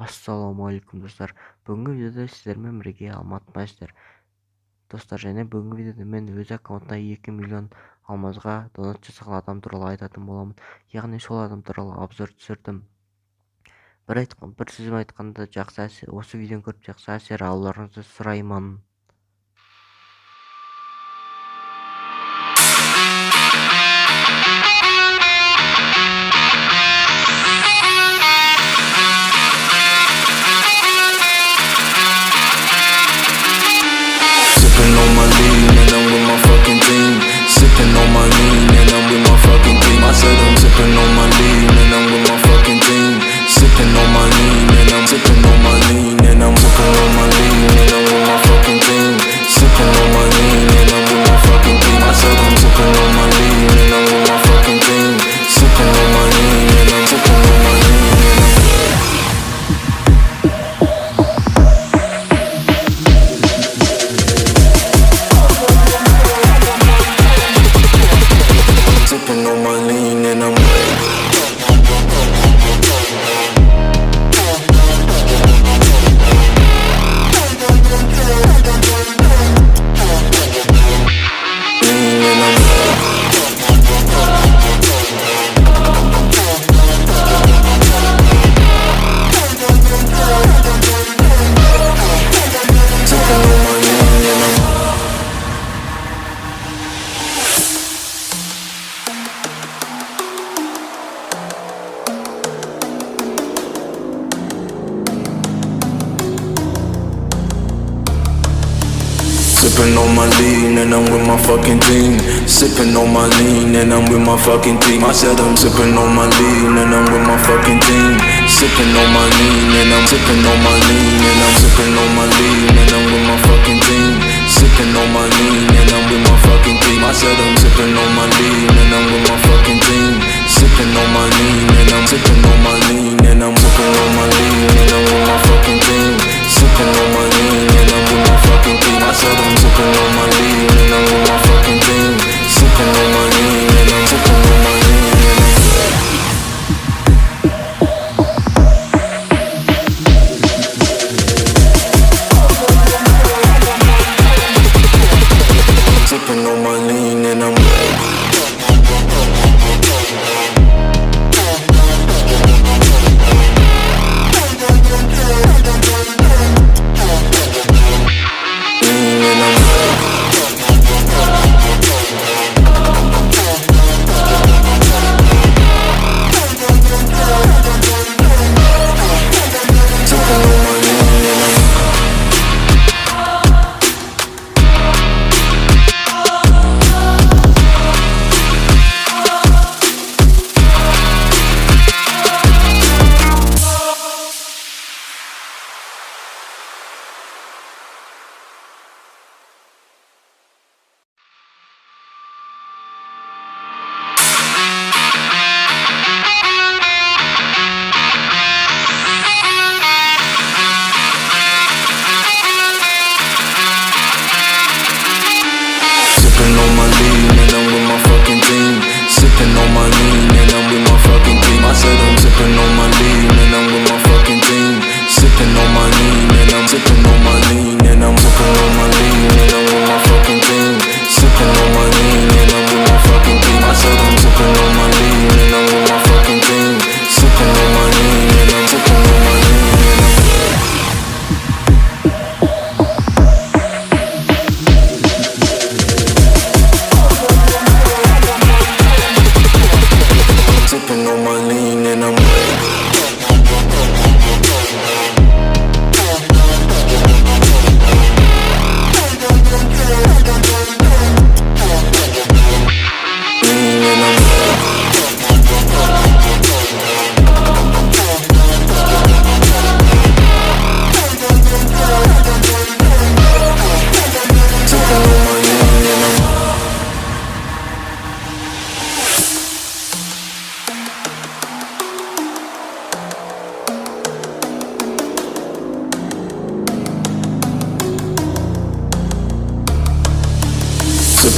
Ассалаумағалейкум достар. Бүгінгі видеода сіздермен бірге алматыдамын достар, және бүгінгі видеода мен өз аккаунтына 2 миллион алмазға донат жасаған адам туралы айтатын боламын. Яғни сол адам туралы обзор түсірдім. Бір сөзбен айтқанда, осы видеоны көріп жақсы әсер алуларыңызды сұраймын. Sipping on my lean and I'm with my fucking team. I said I'm sipping on my lean and I'm with my fucking team. Sipping on my lean and I'm sipping on my lean and I'm sipping on my lean and I'm with my fucking team. Sipping on my lean and I'm with my fucking team. I said I'm sipping on my lean and I'm with my fucking team. Sipping on my lean and I'm sipping on my lean and I'm sipping on my lean and I'm sipping on my lean and I'm with my fucking team. Sipping on my lean and I'm with my fucking team. I said I'm sipping on my lean and I'm with my fucking team. Sipping on my lean and I'm sipping on my lean and I'm sipping on my lean and I'm with my fucking team. Sipping on my lean and I'm with my fucking team. I said I'm sipping on my lean and I'm with my fucking team. Sipping on my lean and I'm sipping on my lean and I'm sipping on my lean and I'm with my fucking team. Sipping on my lean and I'm with my fucking team. I said I'm sipping on my lean and I'm with my fucking team. Sipping on my lean and I'm sipping on my lean and I'm sipping on my lean and I'm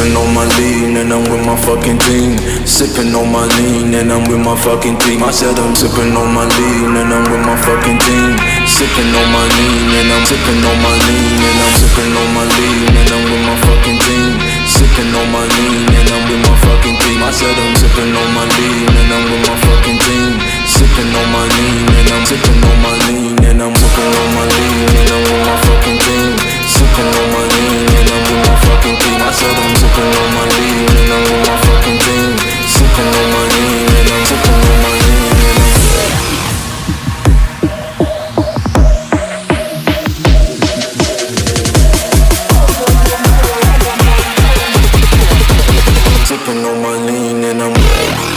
sipping on my lean and I'm with my fucking team. Sipping on my lean and I'm with my fucking team. I said I'm sipping on my lean and I'm with my fucking team. Sipping on my lean and I'm sipping on my lean and I'm sipping on my lean and I'm with my fucking team. Sipping on my lean and I'm with my fucking team. I said I'm sipping on my lean and I'm with my fucking team. Sipping on my lean and I'm sipping on my lean and I'm sipping on my lean and I'm with my fucking team. Sipping on my lean and I'm with my fucking team. I said I'm sipping on my lean and I'm with my fucking team. Sipping on my lean and I'm sipping on my lean and I'm sipping on my lean and I'm sipping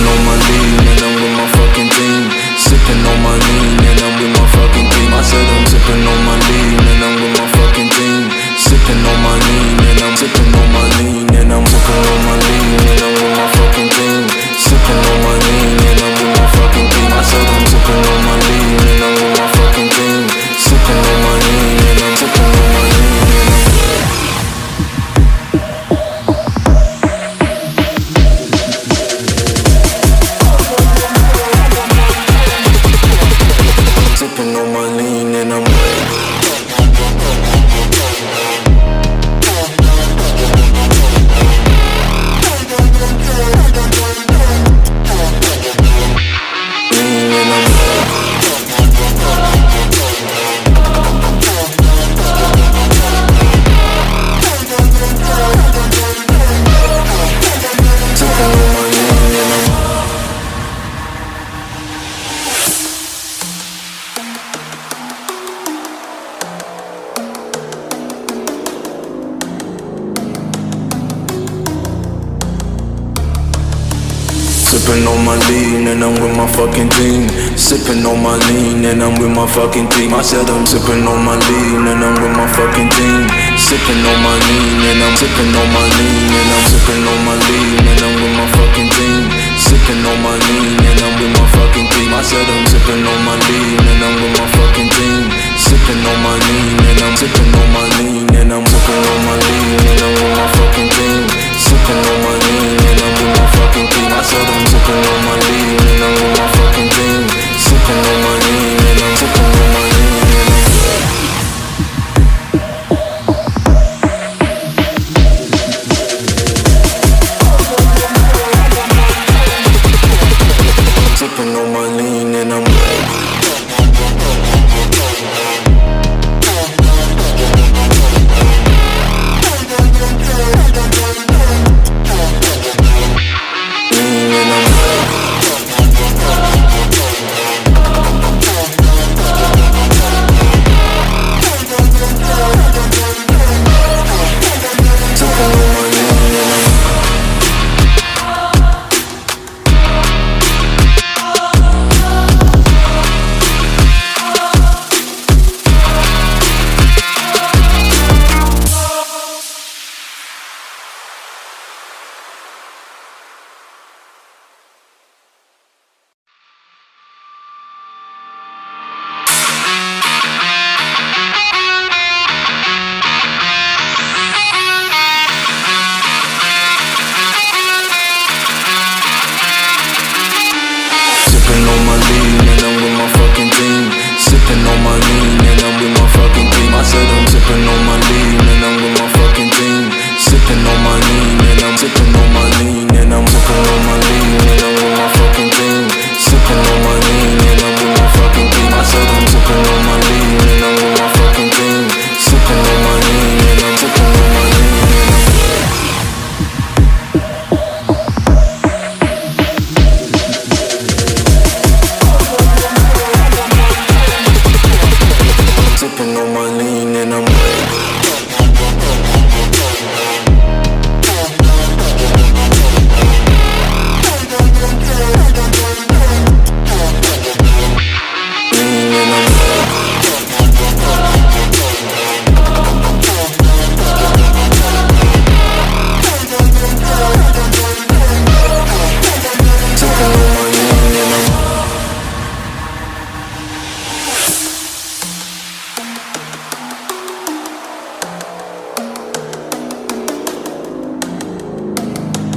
on my lean and I'm with my fucking team. Sipping on my lean and I'm with my fucking team. I said I'm sipping on my lean and I'm with my fucking team. Sipping on my lean and I'm sipping on my lean and I'm sipping on my lean and I'm with my fucking team. Sipping on my lean and I'm with my fucking team. I said I'm sipping on my lean and I'm with my fucking team. Sipping on my lean and I'm sipping on my lean and I'm sipping on my lean and I'm sipping on my lean and I'm with my fucking team. Sipping on my lean and I'm with my fucking team. I said I'm sipping on my lean and I'm with my fucking team. Sipping on my lean and I'm sipping on my lean and I'm sipping on my lean and I'm with my fucking team. Sipping on my lean and I'm with my fucking team. I said I'm sipping on my lean and I'm with my fucking team. Sipping on my lean and I'm sipping on my lean.